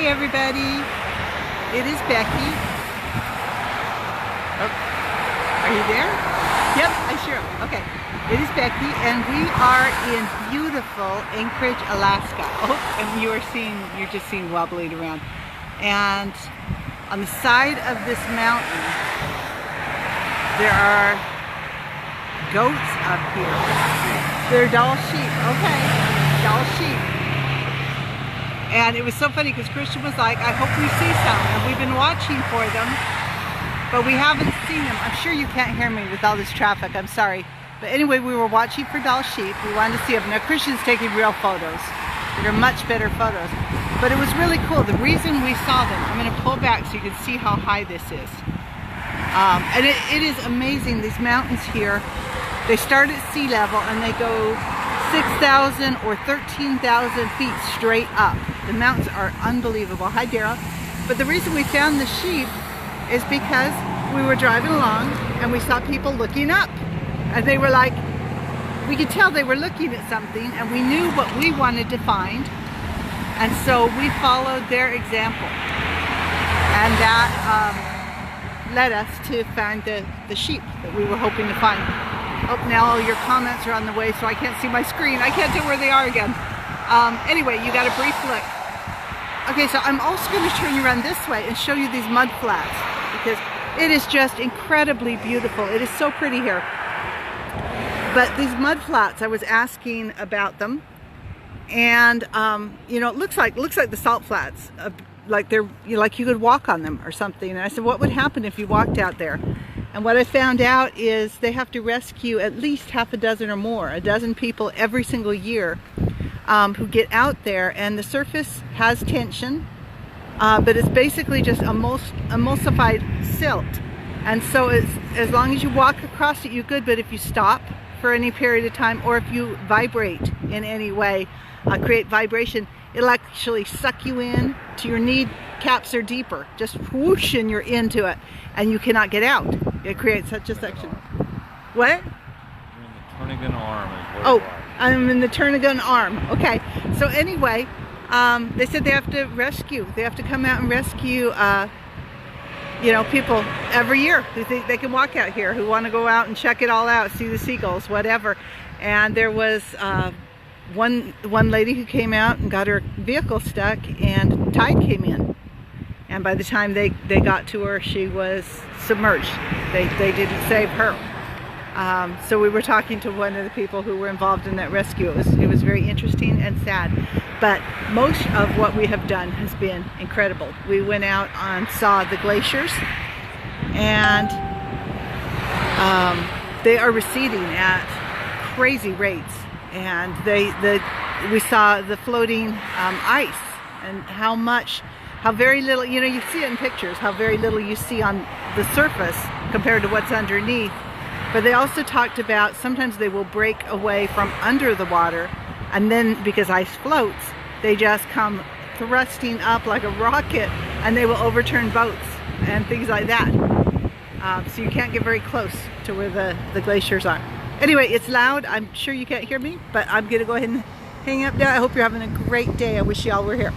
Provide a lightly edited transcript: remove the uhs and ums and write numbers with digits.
Hey everybody, it is Becky. Oh, are you there? Yep, I sure am. Okay, it is Becky and we are in beautiful Anchorage, Alaska. Oh, and you're just seeing wobbling around. And on the side of this mountain, there are goats up here. They're Dall sheep, okay, Dall sheep. And it was so funny because Christian was like, I hope we see some. And we've been watching for them, but we haven't seen them. I'm sure you can't hear me with all this traffic. I'm sorry. But anyway, we were watching for Dall sheep. We wanted to see them. Now Christian's taking real photos. They're much better photos. But it was really cool. The reason we saw them, I'm going to pull back so you can see how high this is. And it is amazing. These mountains here, they start at sea level and they go 6,000 or 13,000 feet straight up. The mountains are unbelievable. Hi, Daryl. But the reason we found the sheep is because we were driving along and we saw people looking up. And they were like, we could tell they were looking at something and we knew what we wanted to find. And so we followed their example. And that led us to find the sheep that we were hoping to find. Oh, now all your comments are on the way, so I can't see my screen. I can't tell where they are again. Anyway, you got a brief look. Okay, so I'm also going to turn you around this way and show you these mud flats because it is just incredibly beautiful. It is so pretty here. But these mud flats, I was asking about them, and you know, it looks like the salt flats, like they're like you could walk on them or something. And I said, what would happen if you walked out there? And what I found out is they have to rescue at least half a dozen or more, a dozen people every single year who get out there. And the surface has tension, but it's basically just emulsified silt. And so as long as you walk across it, you're good. But if you stop for any period of time, or if you vibrate in any way, create vibration, it'll actually suck you in to your knee caps are deeper. Just whoosh and you're into it. And you cannot get out. It creates such a section. What? You're in the Turnagain Arm. Oh, I'm in the Turnagain Arm. Okay. So anyway, they said they have to rescue. They have to come out and rescue, you know, people every year who think they can walk out here, who want to go out and check it all out, see the seagulls, whatever. And there was one lady who came out and got her vehicle stuck, and tide came in. And by the time they got to her, she was submerged. They didn't save her. So we were talking to one of the people who were involved in that rescue. It was very interesting and sad. But most of what we have done has been incredible. We went out and saw the glaciers, and they are receding at crazy rates. And we saw the floating ice and how very little, you know, you see it in pictures, how very little you see on the surface compared to what's underneath. But they also talked about sometimes they will break away from under the water, and then because ice floats, they just come thrusting up like a rocket, and they will overturn boats and things like that. So you can't get very close to where the glaciers are. Anyway, it's loud. I'm sure you can't hear me, but I'm gonna go ahead and hang up now. I hope you're having a great day. I wish you all were here.